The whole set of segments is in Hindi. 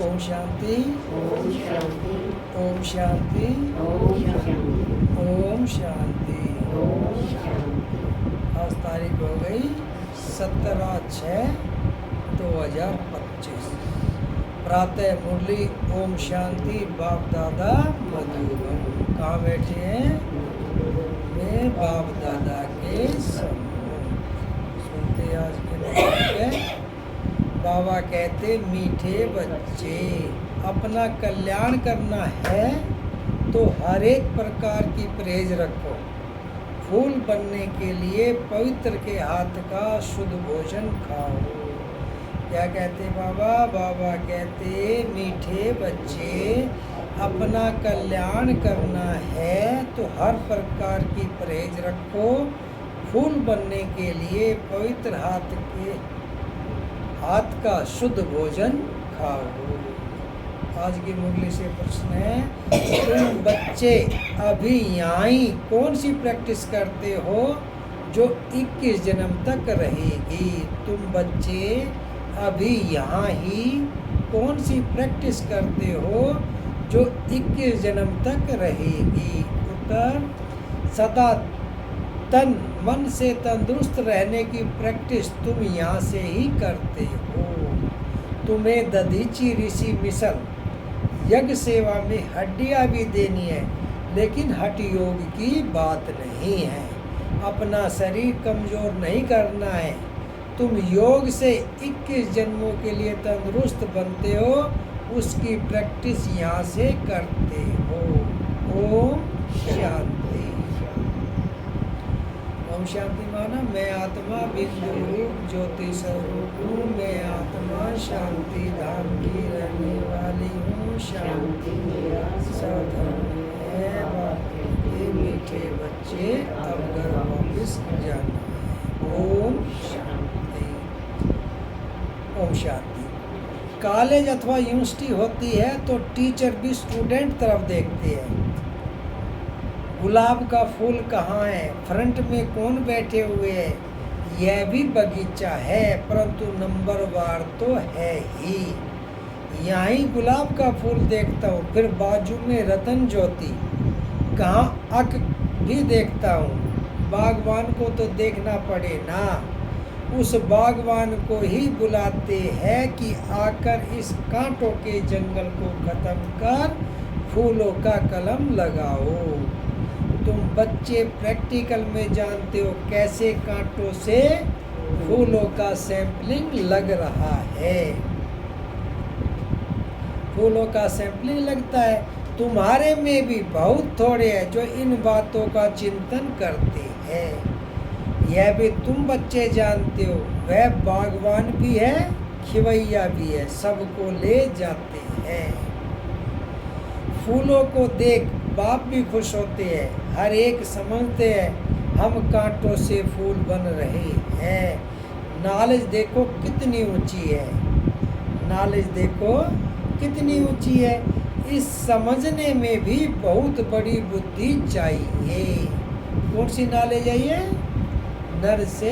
ओम शांति, ओम शांति, ओम शांति, ओम शांति, ओम शांति। ओम शांति। आज तारीख हो गई 17/6/2025। प्रातः मुरली ओम शांति बाप दादा मधुबन। कहाँ बैठे हैं? मैं बाप दादा के सम्मुख। सुनते आज के मुरली पे बाबा कहते मीठे बच्चे, अपना कल्याण करना है तो हर एक प्रकार की परहेज रखो। फूल बनने के लिए पवित्र के हाथ का शुद्ध भोजन खाओ। क्या कहते बाबा? बाबा कहते मीठे बच्चे, अपना कल्याण करना है तो हर प्रकार की परहेज रखो। फूल बनने के लिए पवित्र हाथ का शुद्ध भोजन खाओ। आज की मुरली से प्रश्न है, तुम बच्चे अभी यहाँ ही कौन सी प्रैक्टिस करते हो जो 21 जन्म तक रहेगी? तुम बच्चे अभी यहाँ ही कौन सी प्रैक्टिस करते हो जो 21 जन्म तक रहेगी? उत्तर, सदा तन मन से तंदुरुस्त रहने की प्रैक्टिस तुम यहाँ से ही करते हो। तुम्हें दधीची ऋषि मिसल यज्ञ सेवा में हड्डियाँ भी देनी है, लेकिन हठ योग की बात नहीं है। अपना शरीर कमजोर नहीं करना है। तुम योग से 21 जन्मों के लिए तंदुरुस्त बनते हो, उसकी प्रैक्टिस यहाँ से करते हो। ओम शांति। ओम शांति माना मैं आत्मा बिंदु रूप ज्योति स्वरूप हूँ। मैं आत्मा शांति धाम की रहने वाली हूँ। शांति मेरा स्वधर्म है। ये मीठे बच्चे अब घर वापिस जाना है। ओम शांति। ओम शांति। कॉलेज अथवा यूनिवर्सिटी होती है तो टीचर भी स्टूडेंट तरफ देखते हैं। गुलाब का फूल कहाँ है? फ्रंट में कौन बैठे हुए है? यह भी बगीचा है, परंतु नंबरवार तो है ही। यहाँ ही गुलाब का फूल देखता हूँ, फिर बाजू में रतन ज्योति, कहाँ अक भी देखता हूँ। बागवान को तो देखना पड़े ना। उस बागवान को ही बुलाते हैं कि आकर इस कांटों के जंगल को खत्म कर फूलों का कलम लगाओ। तुम बच्चे प्रैक्टिकल में जानते हो कैसे कांटों से फूलों का सैंपलिंग लग रहा है। फूलों का सैंपलिंग लगता है। तुम्हारे में भी बहुत थोड़े हैं जो इन बातों का चिंतन करते हैं। यह भी तुम बच्चे जानते हो। वह बागवान भी है, खिवैया भी है, सबको ले जाते हैं। फूलों को देख बाप भी खुश होते हैं। हर एक समझते हैं हम कांटों से फूल बन रहे हैं। नॉलेज देखो कितनी ऊंची है। नॉलेज देखो कितनी ऊंची है। इस समझने में भी बहुत बड़ी बुद्धि चाहिए। कौन सी नॉलेज है ये? नर से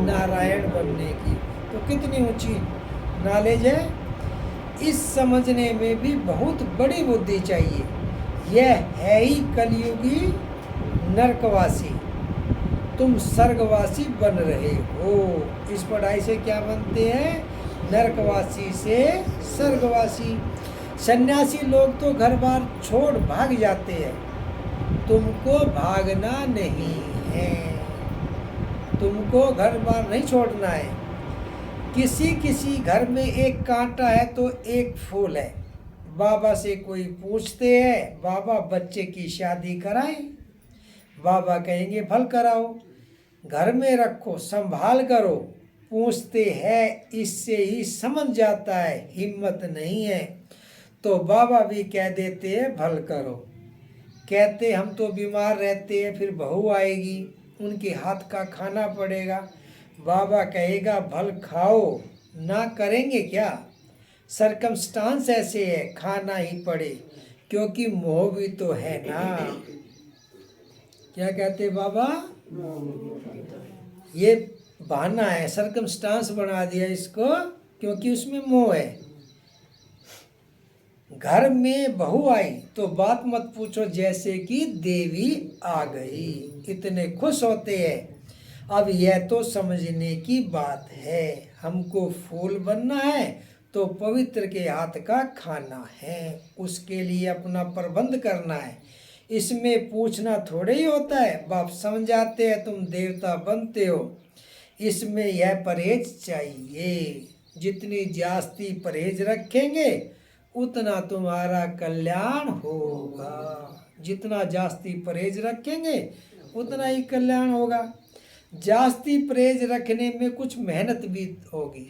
नारायण बनने की। तो कितनी ऊंची नॉलेज है। इस समझने में भी बहुत बड़ी बुद्धि चाहिए। यह है ही कलयुगी नरकवासी। तुम स्वर्गवासी बन रहे हो। इस पढ़ाई से क्या बनते हैं? नरकवासी से स्वर्गवासी। सन्यासी लोग तो घर बार छोड़ भाग जाते हैं। तुमको भागना नहीं है। तुमको घर बार नहीं छोड़ना है। किसी किसी घर में एक कांटा है तो एक फूल है। बाबा से कोई पूछते हैं, बाबा बच्चे की शादी कराएं? बाबा कहेंगे फल कराओ, घर में रखो, संभाल करो। पूछते हैं, इससे ही समझ जाता है हिम्मत नहीं है, तो बाबा भी कह देते हैं भल करो। कहते हम तो बीमार रहते हैं, फिर बहू आएगी, उनके हाथ का खाना पड़ेगा। बाबा कहेगा भल खाओ, ना करेंगे क्या? सरकमस्टांस ऐसे है, खाना ही पड़े, क्योंकि मोह भी तो है ना। क्या कहते बाबा? ये बहाना है, सरकमस्टांस बना दिया इसको, क्योंकि उसमें मोह है। घर में बहू आई तो बात मत पूछो, जैसे कि देवी आ गई, इतने खुश होते हैं। अब यह तो समझने की बात है, हमको फूल बनना है तो पवित्र के हाथ का खाना है, उसके लिए अपना प्रबंध करना है। इसमें पूछना थोड़े ही होता है, बाप समझाते हैं तुम देवता बनते हो, इसमें यह परहेज चाहिए। जितनी जास्ती परहेज रखेंगे उतना तुम्हारा कल्याण होगा। जितना जास्ती परहेज रखेंगे उतना ही कल्याण होगा। जास्ती परहेज रखने में कुछ मेहनत भी होगी,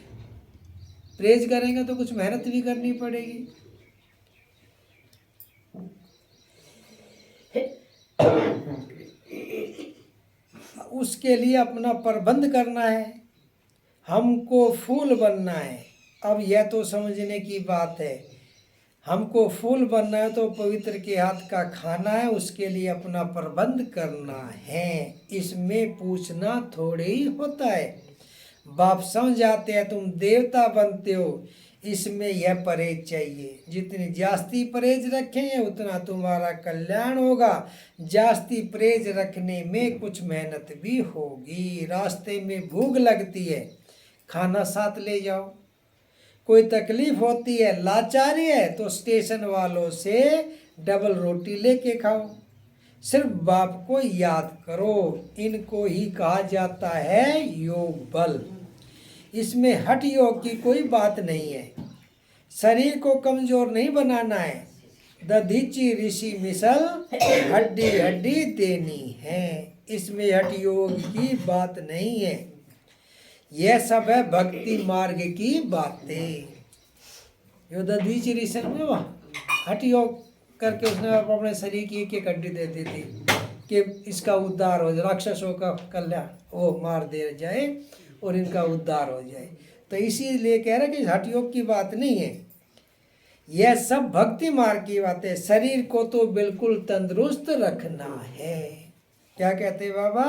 परहेज करेंगे तो कुछ मेहनत भी करनी पड़ेगी। उसके लिए अपना प्रबंध करना है, हमको फूल बनना है। अब यह तो समझने की बात है, हमको फूल बनना है तो पवित्र के हाथ का खाना है, उसके लिए अपना प्रबंध करना है। इसमें पूछना थोड़े ही होता है, बाप समझ जाते हैं तुम देवता बनते हो, इसमें यह परहेज चाहिए। जितनी जास्ती परहेज रखेंगे उतना तुम्हारा कल्याण होगा। जास्ती परहेज रखने में कुछ मेहनत भी होगी, रास्ते में भूख लगती है, खाना साथ ले जाओ। कोई तकलीफ होती है, लाचारी है, तो स्टेशन वालों से डबल रोटी लेके खाओ। सिर्फ बाप को याद करो, इनको ही कहा जाता है योग बल। इसमें हठ योग की कोई बात नहीं है, शरीर को कमजोर नहीं बनाना है। दधीची ऋषि मिसल हड्डी हड्डी देनी है, इसमें हठ योग की बात नहीं है। यह सब है भक्ति मार्ग की बातें। जो दधीची ऋषि में हठ योग करके उसने अपने शरीर की एक एक हड्डी दे दी थी कि इसका उद्धार हो जाए, राक्षसों का कल्याण वो मार दे जाए और इनका उद्धार हो जाए। तो इसीलिए कह रहे कि हठ योग की बात नहीं है, यह सब भक्ति मार्ग की बात है। शरीर को तो बिल्कुल तंदुरुस्त रखना है। क्या कहते हैं बाबा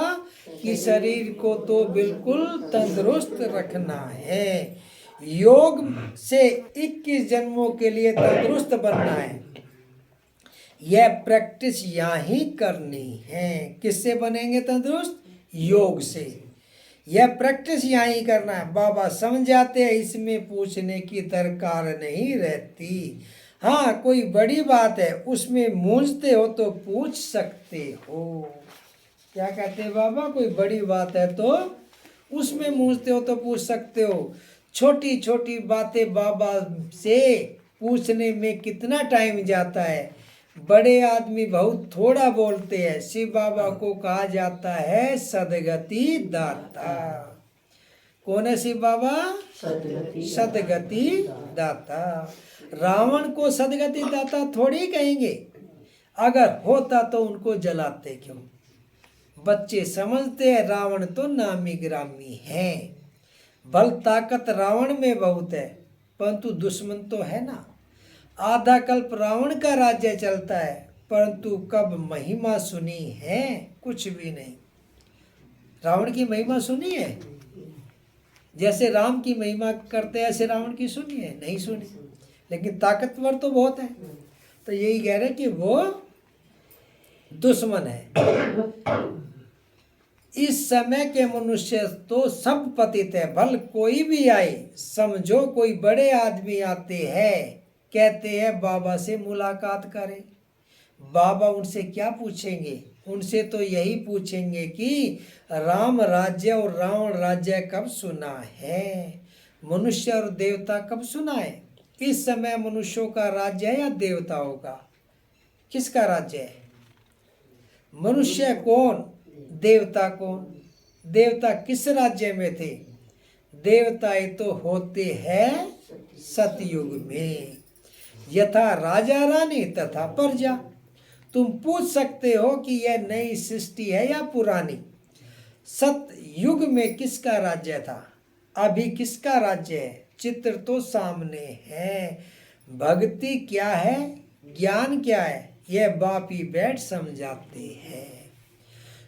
कि शरीर को तो बिल्कुल तंदुरुस्त रखना है। योग से 21 जन्मों के लिए तंदुरुस्त बनना है, यह प्रैक्टिस यहाँ ही करनी है। किससे बनेंगे तंदुरुस्त? योग से। यह प्रैक्टिस यहाँ ही करना है। बाबा समझाते हैं, इसमें पूछने की दरकार नहीं रहती। हाँ, कोई बड़ी बात है उसमें मूंझते हो तो पूछ सकते हो। क्या कहते हैं बाबा? कोई बड़ी बात है तो उसमें मूंझते हो तो पूछ सकते हो। छोटी छोटी बातें बाबा से पूछने में कितना टाइम जाता है। बड़े आदमी बहुत थोड़ा बोलते हैं। शिव बाबा को कहा जाता है सदगति दाता। कौन है शिव बाबा? सदगति दाता। रावण को सदगति दाता थोड़ी कहेंगे, अगर होता तो उनको जलाते क्यों? बच्चे समझते हैं रावण तो नामी ग्रामी है। बल ताकत रावण में बहुत है, परंतु दुश्मन तो है ना। आधा कल्प रावण का राज्य चलता है, परंतु कब महिमा सुनी है? कुछ भी नहीं। रावण की महिमा सुनी है? जैसे राम की महिमा करते हैं ऐसे रावण की सुनी है? नहीं सुनी। लेकिन ताकतवर तो बहुत है। तो यही कह रहे कि वो दुश्मन है। इस समय के मनुष्य तो सब पतित है। भल कोई भी आए, समझो कोई बड़े आदमी आते हैं, कहते हैं बाबा से मुलाकात करें। बाबा उनसे क्या पूछेंगे? उनसे तो यही पूछेंगे कि राम राज्य और रावण राज्य कब सुना है, मनुष्य और देवता कब सुना है। इस समय मनुष्यों का राज्य है या देवताओं का? किसका राज्य है? मनुष्य कौन, देवता कौन? देवता किस राज्य में थे? देवताएं तो होते हैं सतयुग में। यथा राजा रानी तथा प्रजा। तुम पूछ सकते हो कि यह नई सृष्टि है या पुरानी। सतयुग में किसका राज्य था? अभी किसका राज्य है? चित्र तो सामने है। भक्ति क्या है, ज्ञान क्या है, यह बाप ही बैठ समझाते हैं।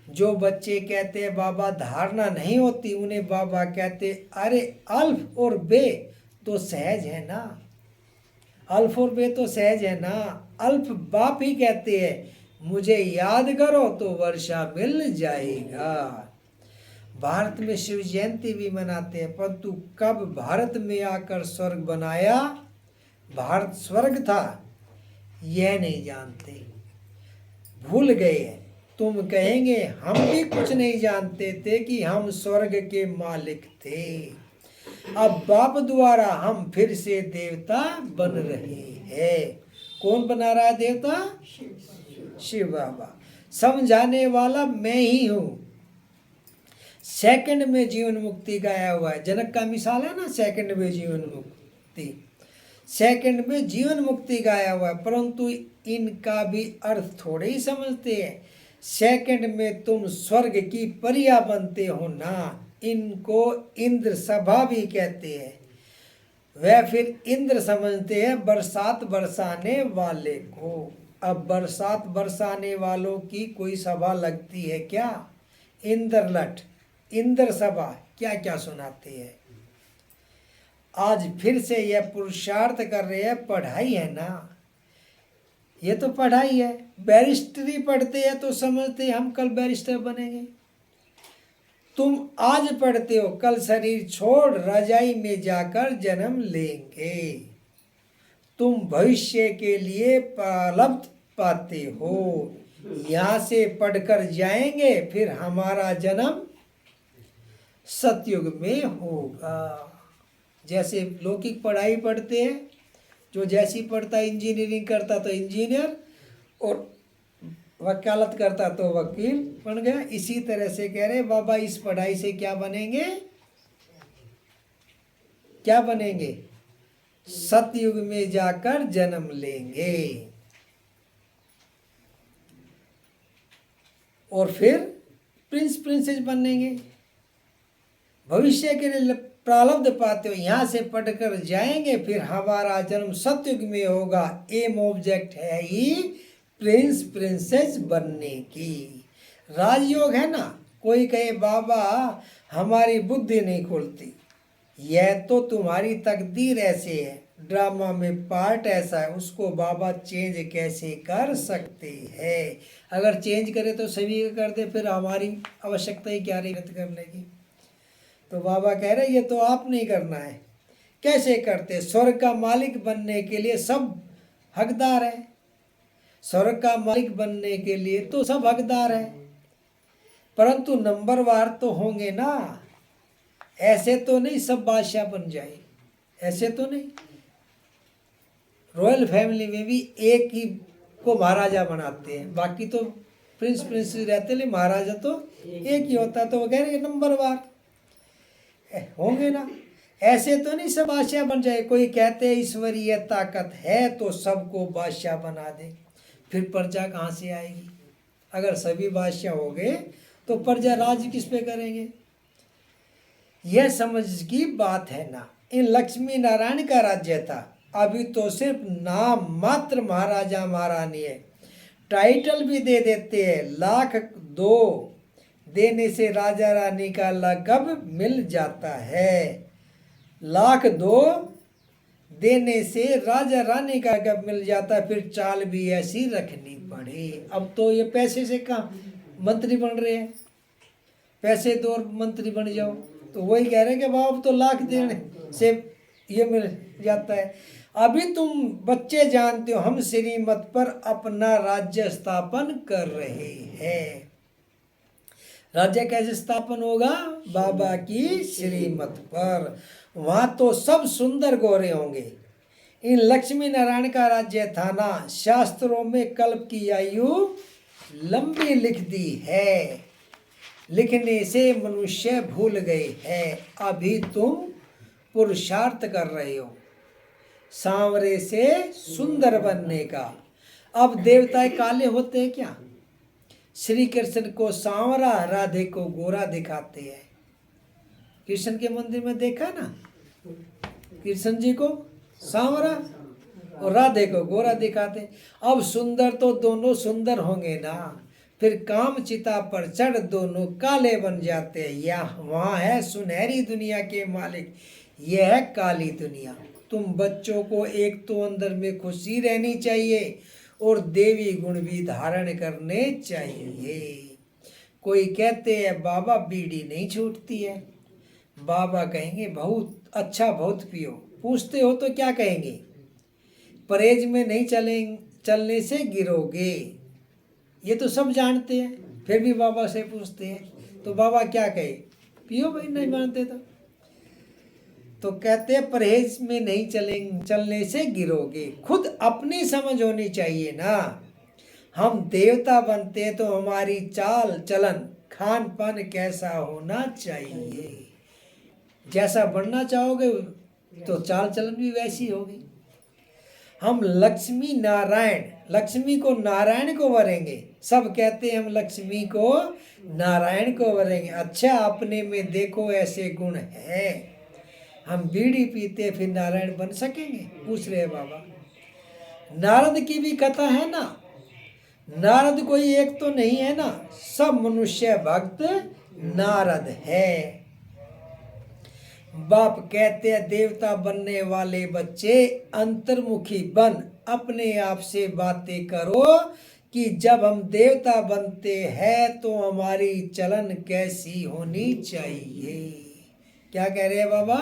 जो बच्चे कहते हैं बाबा धारणा नहीं होती, उन्हें बाबा कहते अरे अल्फ और बे तो सहज है ना। अल्फ और बे तो सहज है ना। अल्फ बाप ही कहते हैं मुझे याद करो तो वर्षा मिल जाएगा। भारत में शिव जयंती भी मनाते हैं, परंतु कब भारत में आकर स्वर्ग बनाया, भारत स्वर्ग था, यह नहीं जानते, भूल गए हैं। तुम कहेंगे हम भी कुछ नहीं जानते थे कि हम स्वर्ग के मालिक थे। अब बाप द्वारा हम फिर से देवता बन रहे हैं। कौन बना रहा है देवता? शिव बाबा। समझाने वाला मैं ही हूं। सेकंड में जीवन मुक्ति गाया हुआ है। जनक का मिसाल है ना, सेकंड में जीवन मुक्ति, सेकंड में जीवन मुक्ति गाया हुआ है, परंतु इनका भी अर्थ थोड़े ही समझते हैं। सेकंड में तुम स्वर्ग की परिया बनते हो ना। इनको इंद्र सभा भी कहते हैं। वह फिर इंद्र समझते हैं बरसात बरसाने वाले को। अब बरसात बरसाने वालों की कोई सभा लगती है क्या? इंद्रलठ, इंद्र सभा क्या क्या सुनाते हैं। आज फिर से यह पुरुषार्थ कर रहे हैं, पढ़ाई है ना, ये तो पढ़ाई है। बैरिस्टरी पढ़ते हैं तो समझते हैं हम कल बैरिस्टर बनेंगे। तुम आज पढ़ते हो, कल शरीर छोड़ रजाई में जाकर जन्म लेंगे। तुम भविष्य के लिए प्रारब्ध पाते हो, यहाँ से पढ़कर जाएंगे, फिर हमारा जन्म सतयुग में होगा। जैसे लौकिक पढ़ाई पढ़ते हैं, जो जैसी पढ़ता इंजीनियरिंग करता तो इंजीनियर और वकालत करता तो वकील बन गया। इसी तरह से कह रहे बाबा इस पढ़ाई से क्या बनेंगे? क्या बनेंगे? सतयुग में जाकर जन्म लेंगे और फिर प्रिंस प्रिंसेस बनेंगे। भविष्य के लिए प्रारब्ध पाते हो, यहाँ से पढ़कर जाएंगे, फिर हमारा जन्म सतयुग में होगा। एम ऑब्जेक्ट है ही प्रिंस प्रिंसेस बनने की। राजयोग है ना। कोई कहे बाबा हमारी बुद्धि नहीं खुलती, यह तो तुम्हारी तकदीर ऐसे है, ड्रामा में पार्ट ऐसा है, उसको बाबा चेंज कैसे कर सकते हैं? अगर चेंज करे तो सभी का कर दे, फिर हमारी आवश्यकता ही क्या रही करने की। तो बाबा कह रहे ये तो आप नहीं करना है। कैसे करते? स्वर्ग का मालिक बनने के लिए सब हकदार है। स्वर्ग का मालिक बनने के लिए तो सब हकदार है, परंतु नंबरवार तो होंगे ना। ऐसे तो नहीं सब बादशाह बन जाए, ऐसे तो नहीं। रॉयल फैमिली में भी एक ही को महाराजा बनाते हैं, बाकी तो प्रिंस प्रिंसेस रहते हैं, महाराजा तो एक ही होता है। तो वो कह रहे नंबरवार होंगे ना। ऐसे तो नहीं सब बादशाह बन जाए। कोई कहते हैं ईश्वरीय ताकत है तो सबको बादशाह बना दे, फिर प्रजा कहाँ से आएगी? अगर सभी बादशाह हो गए तो प्रजा राज किस पे करेंगे? यह समझ की बात है ना। इन लक्ष्मी नारायण का राज्य था, अभी तो सिर्फ नाम मात्र महाराजा महारानी है। टाइटल भी दे देते हैं। लाख दो देने से राजा रानी का लक़ब मिल जाता है। लाख दो देने से राजा रानी का लक़ब मिल जाता है, फिर चाल भी ऐसी रखनी पड़े। अब तो ये पैसे से कहाँ मंत्री बन रहे हैं, पैसे दो और मंत्री बन जाओ। तो वही कह रहे हैं कि बाबा अब तो लाख देने से ये मिल जाता है। अभी तुम बच्चे जानते हो हम श्रीमत पर अपना राज्य स्थापन कर रहे हैं। राज्य कैसे स्थापन होगा? बाबा की श्रीमत पर। वहाँ तो सब सुंदर गोरे होंगे। इन लक्ष्मी नारायण का राज्य था ना। शास्त्रों में कल्प की आयु लंबी लिख दी है, लिखने से मनुष्य भूल गए हैं। अभी तुम पुरुषार्थ कर रहे हो सांवरे से सुंदर बनने का। अब देवता काले होते हैं क्या? श्री कृष्ण को सांवरा, राधे को गोरा दिखाते हैं। कृष्ण के मंदिर में देखा ना, कृष्ण जी को सांवरा और राधे को गोरा दिखाते। अब सुंदर तो दोनों सुंदर होंगे ना, फिर काम चिता पर चढ़ दोनों काले बन जाते हैं। यह वहाँ है सुनहरी दुनिया के मालिक, यह है काली दुनिया। तुम बच्चों को एक तो अंदर में खुशी रहनी चाहिए और देवी गुण भी धारण करने चाहिए। कोई कहते हैं बाबा बीड़ी नहीं छूटती है, बाबा कहेंगे बहुत अच्छा बहुत पियो। पूछते हो तो क्या कहेंगे? परहेज में नहीं चलने से गिरोगे। ये तो सब जानते हैं, फिर भी बाबा से पूछते हैं तो बाबा क्या कहे? पियो भाई, नहीं मानते तो कहते हैं परहेज में नहीं चलने से गिरोगे। खुद अपनी समझ होनी चाहिए ना। हम देवता बनते तो हमारी चाल चलन खान पान कैसा होना चाहिए? जैसा बनना चाहोगे तो चाल चलन भी वैसी होगी। हम लक्ष्मी नारायण, लक्ष्मी को नारायण को वरेंगे। सब कहते हैं हम लक्ष्मी को नारायण को वरेंगे। अच्छा, अपने में देखो ऐसे गुण है। हम बीड़ी पीते फिर नारायण बन सकेंगे? पूछ रहे बाबा। नारद की भी कथा है ना। नारद कोई एक तो नहीं है ना, सब मनुष्य भक्त नारद है। बाप कहते हैं देवता बनने वाले बच्चे अंतर्मुखी बन अपने आप से बातें करो कि जब हम देवता बनते हैं तो हमारी चलन कैसी होनी चाहिए। क्या कह रहे हैं बाबा?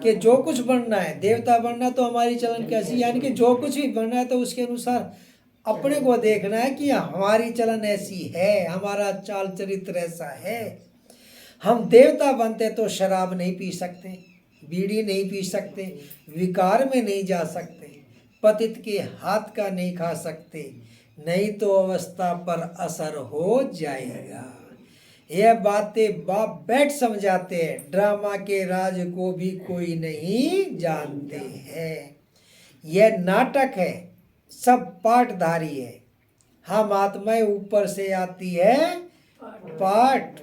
कि जो कुछ बनना है, देवता बनना तो हमारी चलन कैसी, यानी कि जो कुछ भी बनना है तो उसके अनुसार अपने को देखना है कि हमारी चलन ऐसी है, हमारा चाल चरित्र ऐसा है। हम देवता बनते तो शराब नहीं पी सकते, बीड़ी नहीं पी सकते, विकार में नहीं जा सकते, पतित के हाथ का नहीं खा सकते, नहीं तो अवस्था पर असर हो जाएगा। यह बातें बाप बैठ समझाते हैं। ड्रामा के राज को भी कोई नहीं जानते हैं। यह नाटक है, सब पाठधारी है। हम आत्माएं ऊपर से आती है पाठ,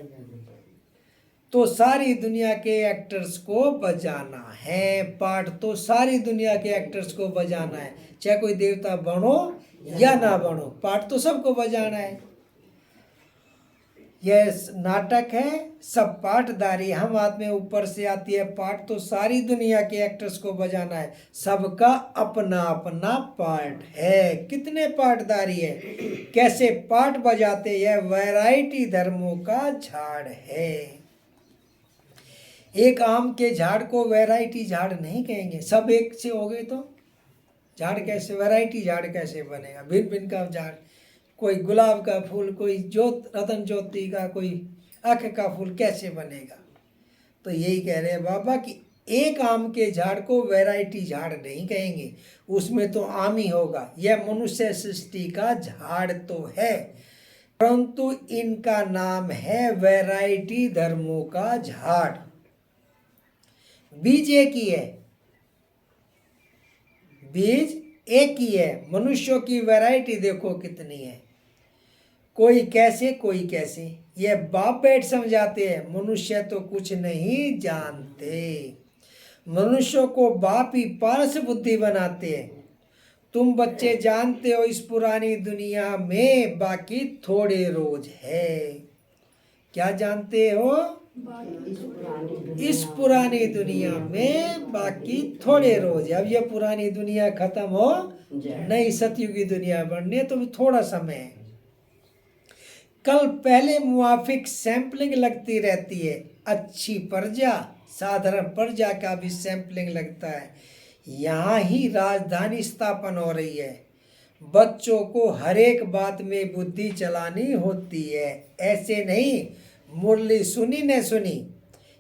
तो सारी दुनिया के एक्टर्स को बजाना है। पाठ तो सारी दुनिया के एक्टर्स को बजाना है, चाहे कोई देवता बनो या ना बनो, पाठ तो सबको बजाना है। यह नाटक है, सब पाठधारी। हम आत्मा ऊपर से आती है पाठ तो सारी दुनिया के एक्टर्स को बजाना है। सबका अपना अपना पार्ट है। कितने पाठधारी है, कैसे पाठ बजाते, यह वैरायटी धर्मों का झाड़ है। एक आम के झाड़ को वैरायटी झाड़ नहीं कहेंगे। सब एक से हो गए तो झाड़ कैसे, वैरायटी झाड़ कैसे बनेगा? भिन्न भिन्न का झाड़, कोई गुलाब का फूल, कोई रतन ज्योति का, कोई आँख का फूल, कैसे बनेगा? तो यही कह रहे हैं बाबा कि एक आम के झाड़ को वैरायटी झाड़ नहीं कहेंगे, उसमें तो आम ही होगा। यह मनुष्य सृष्टि का झाड़ तो है, परंतु इनका नाम है वैरायटी धर्मों का झाड़। बीज एक ही है, बीज एक ही है। मनुष्यों की वैरायटी देखो कितनी है, कोई कैसे कोई कैसे। यह बाप बैठ समझाते हैं। मनुष्य तो कुछ नहीं जानते, मनुष्यों को बाप ही पारस बुद्धि बनाते हैं। तुम बच्चे जानते हो इस पुरानी दुनिया में बाकी थोड़े रोज है। क्या जानते हो? इस पुरानी दुनिया में बाकी थोड़े रोज है। अब यह पुरानी दुनिया खत्म हो, नई सतयुगी दुनिया बननी है, तो थोड़ा समय है। कल पहले मुआफिक सैंपलिंग लगती रहती है। अच्छी प्रजा, साधारण प्रजा का भी सैंपलिंग लगता है। यहाँ ही राजधानी स्थापन हो रही है। बच्चों को हर एक बात में बुद्धि चलानी होती है। ऐसे नहीं मुरली सुनी न सुनी,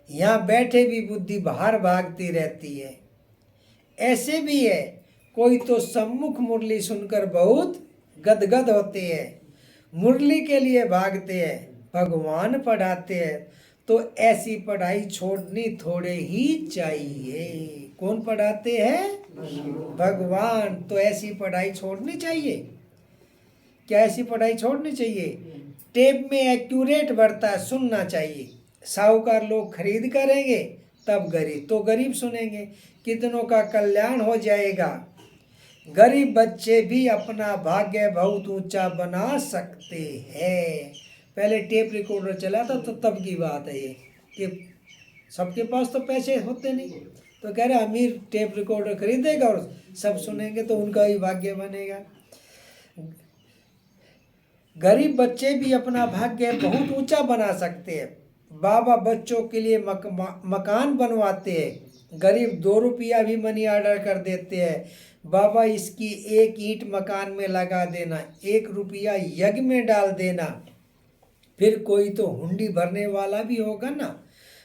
यहाँ बैठे भी बुद्धि बाहर भागती रहती है। ऐसे भी है, कोई तो सम्मुख मुरली सुनकर बहुत गदगद होते हैं, मुरली के लिए भागते हैं, भगवान पढ़ाते हैं, तो ऐसी पढ़ाई छोड़नी थोड़े ही चाहिए। कौन पढ़ाते हैं? भगवान। तो ऐसी पढ़ाई छोड़नी चाहिए। क्या ऐसी पढ़ाई छोड़नी चाहिए? टेप में एक्यूरेट बढ़ता है, सुनना चाहिए। साहूकार लोग खरीद करेंगे तब गरीब तो गरीब सुनेंगे, कितनों का कल्याण हो जाएगा। गरीब बच्चे भी अपना भाग्य बहुत ऊंचा बना सकते हैं। पहले टेप रिकॉर्डर चला था तो तब की बात है ये, कि सबके पास तो पैसे होते नहीं, तो कह रहे अमीर टेप रिकॉर्डर खरीदेगा और सब सुनेंगे तो उनका ही भाग्य बनेगा। गरीब बच्चे भी अपना भाग्य बहुत ऊंचा बना सकते हैं। बाबा बच्चों के लिए मकान बनवाते हैं। गरीब 2 रुपया भी मनी ऑर्डर कर देते हैं। बाबा इसकी 1 ईंट मकान में लगा देना, 1 रुपया यज्ञ में डाल देना। फिर कोई तो हुंडी भरने वाला भी होगा ना।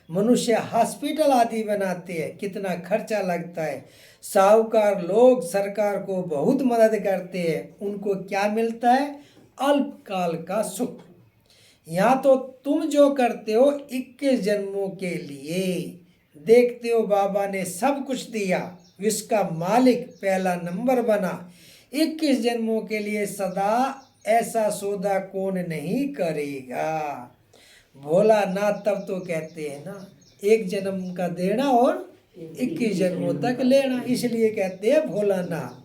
मनुष्य हॉस्पिटल आदि बनाते हैं, कितना खर्चा लगता है। साहूकार लोग सरकार को बहुत मदद करते हैं, उनको क्या मिलता है? अल्पकाल का सुख। यहाँ तो तुम जो करते हो 21 जन्मों के लिए। देखते हो बाबा ने सब कुछ दिया, इसका मालिक पहला नंबर बना। 21 जन्मों के लिए सदा ऐसा सौदा कौन नहीं करेगा। भोलानाथ तब तो कहते हैं ना, 1 जन्म का देना और 21 जन्मों तक लेना, इसलिए कहते हैं भोलानाथ।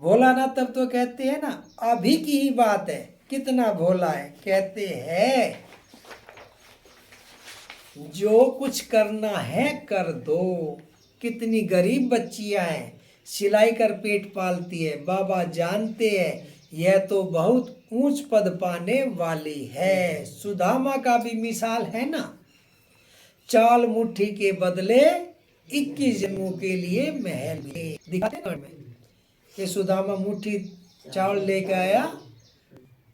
भोलानाथ तब तो कहते हैं ना, अभी की ही बात है, कितना भोला है। कहते हैं जो कुछ करना है कर दो। कितनी गरीब बच्चियां हैं, सिलाई कर पेट पालती है। बाबा जानते हैं यह तो बहुत ऊंच पद पाने वाली है। सुदामा का भी मिसाल है ना, चाल मुट्ठी के बदले 21 जन्मों के लिए महल दिखाते हैं। ये सुदामा मुट्ठी चावल लेकर आया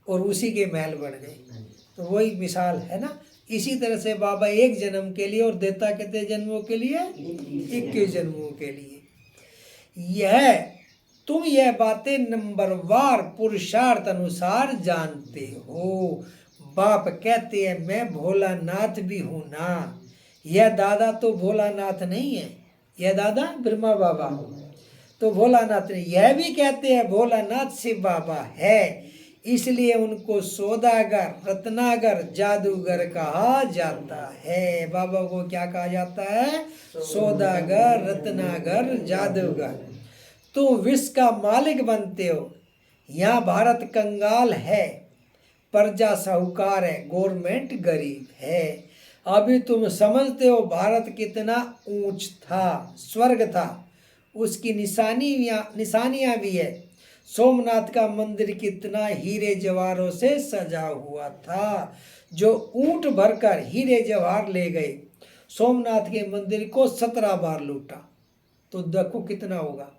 और उसी के महल बन गए, तो वही मिसाल है ना। इसी तरह से बाबा 1 जन्म के लिए और देता कितने जन्मों के लिए? 21 जन्मों के लिए। तुम यह बातें नंबरवार पुरुषार्थ अनुसार जानते हो। बाप कहते हैं मैं भोलानाथ भी हूं ना। यह दादा तो भोलानाथ नहीं है, यह दादा ब्रह्मा बाबा तो भोलानाथ नहीं। यह भी कहते हैं भोलानाथ शिव बाबा है, इसलिए उनको सौदागर, रत्नागर, जादूगर कहा जाता है। बाबा को क्या कहा जाता है? सौदागर, रत्नागर, जादूगर। तो विश्व का मालिक बनते हो। यहाँ भारत कंगाल है, प्रजा साहूकार है, गवर्नमेंट गरीब है। अभी तुम समझते हो भारत कितना ऊंच था, स्वर्ग था, उसकी निशानियाँ भी है। सोमनाथ का मंदिर कितना हीरे जवाहरों से सजा हुआ था, जो ऊंट भरकर हीरे जवाहर ले गए। सोमनाथ के मंदिर को 17 बार लूटा, तो देखो कितना होगा।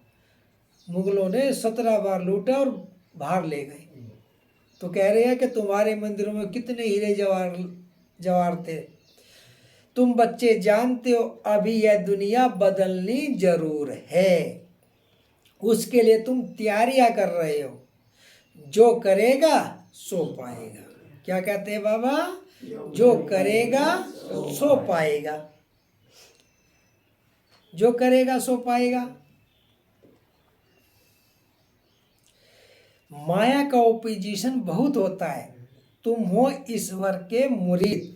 मुगलों ने 17 बार लूटा और बाहर ले गए। तो कह रहे हैं कि तुम्हारे मंदिरों में कितने हीरे जवाहर थे। तुम बच्चे जानते हो अभी यह दुनिया बदलनी जरूर है, उसके लिए तुम तैयारियां कर रहे हो। जो करेगा सो पाएगा। क्या कहते हैं बाबा? जो करेगा सो पाएगा, जो करेगा सो पाएगा। माया का ओपोजिशन बहुत होता है। तुम हो ईश्वर के मुरीद,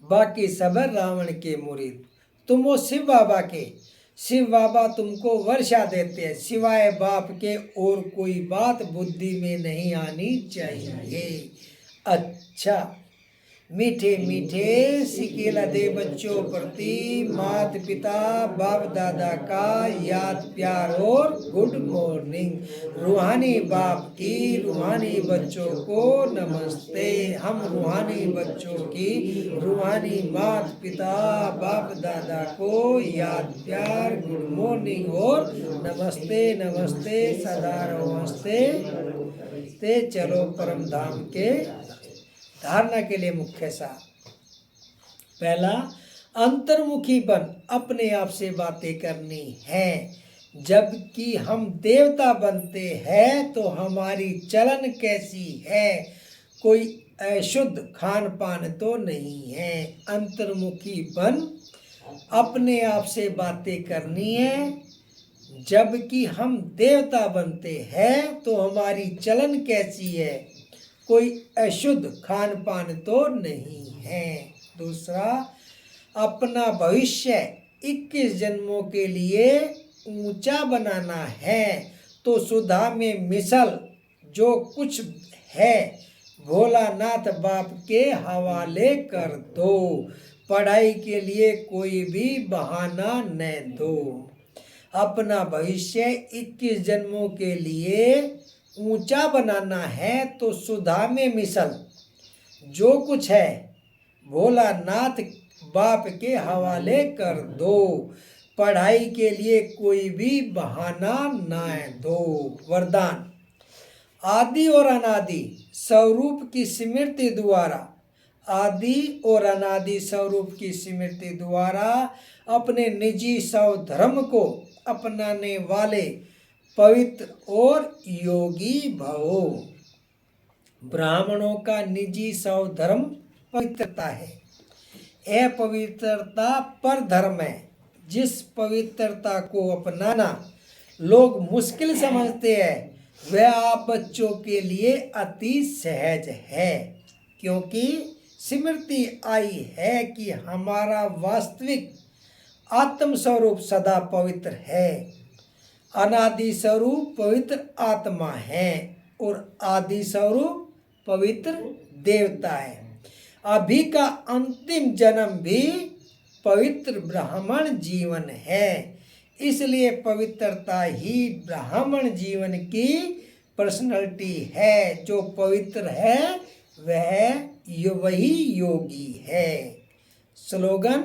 बाकी सब रावण के मुरीद। तुम हो शिव बाबा के, शिव बाबा तुमको वर्षा देते हैं। सिवाय बाप के और कोई बात बुद्धि में नहीं आनी चाहिए। अच्छा, मीठे मीठे सिकेला दे बच्चों प्रति माता पिता बाप दादा का याद प्यार और गुड मॉर्निंग। रूहानी बाप की रूहानी बच्चों को नमस्ते। हम रूहानी बच्चों की रूहानी माता पिता बाप दादा को याद प्यार गुड मॉर्निंग और नमस्ते नमस्ते सदा नमस्ते। ते चलो परम धाम के धारणा के लिए मुख्य सार। पहला, अंतर्मुखी बन अपने आप से बातें करनी है। जबकि हम देवता बनते हैं तो हमारी चलन कैसी है? कोई अशुद्ध खान पान तो नहीं है। अंतर्मुखी बन अपने आप से बातें करनी है। जबकि हम देवता बनते हैं तो हमारी चलन कैसी है? कोई अशुद्ध खान पान तो नहीं है। दूसरा, अपना भविष्य 21 जन्मों के लिए ऊंचा बनाना है तो सुधा में मिसल जो कुछ है भोलानाथ बाप के हवाले कर दो। पढ़ाई के लिए कोई भी बहाना न दो। अपना भविष्य 21 जन्मों के लिए ऊंचा बनाना है तो सुधा में मिसल। जो कुछ है भोलानाथ बाप के हवाले कर दो। पढ़ाई के लिए कोई भी बहाना ना दो। वरदान। आदि और अनादि स्वरूप की स्मृति द्वारा, आदि और अनादि स्वरूप की स्मृति द्वारा अपने निजी स्वधर्म को अपनाने वाले पवित्र और योगी भवो। ब्राह्मणों का निजी स्वधर्म पवित्रता है। यह पवित्रता पर धर्म है। जिस पवित्रता को अपनाना लोग मुश्किल समझते हैं वह आप बच्चों के लिए अति सहज है, क्योंकि स्मृति आई है कि हमारा वास्तविक आत्म स्वरूप सदा पवित्र है। अनादि स्वरूप पवित्र आत्मा है और आदि स्वरूप पवित्र देवता है। अभी का अंतिम जन्म भी पवित्र ब्राह्मण जीवन है। इसलिए पवित्रता ही ब्राह्मण जीवन की पर्सनालिटी है। जो पवित्र है वही योगी है। स्लोगन।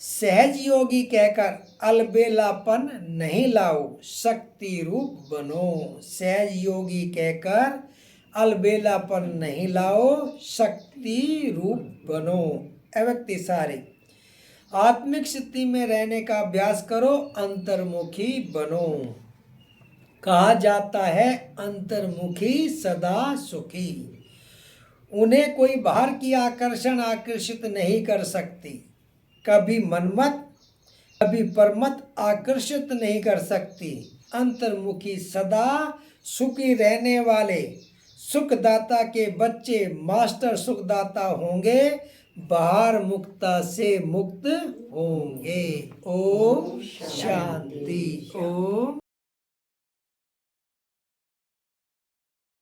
सहज योगी कहकर अलबेलापन नहीं लाओ, शक्ति रूप बनो। सहज योगी कहकर अलबेलापन नहीं लाओ, शक्ति रूप बनो। अव्यक्ति सारे। आत्मिक स्थिति में रहने का अभ्यास करो, अंतर्मुखी बनो। कहा जाता है अंतर्मुखी सदा सुखी। उन्हें कोई बाहर की आकर्षण आकर्षित नहीं कर सकती। कभी मनमत कभी परमत आकर्षित नहीं कर सकती। अंतर्मुखी सदा सुखी रहने वाले सुखदाता के बच्चे मास्टर सुखदाता होंगे, बाहर मुक्ता से मुक्त होंगे। ओम शांति। ओम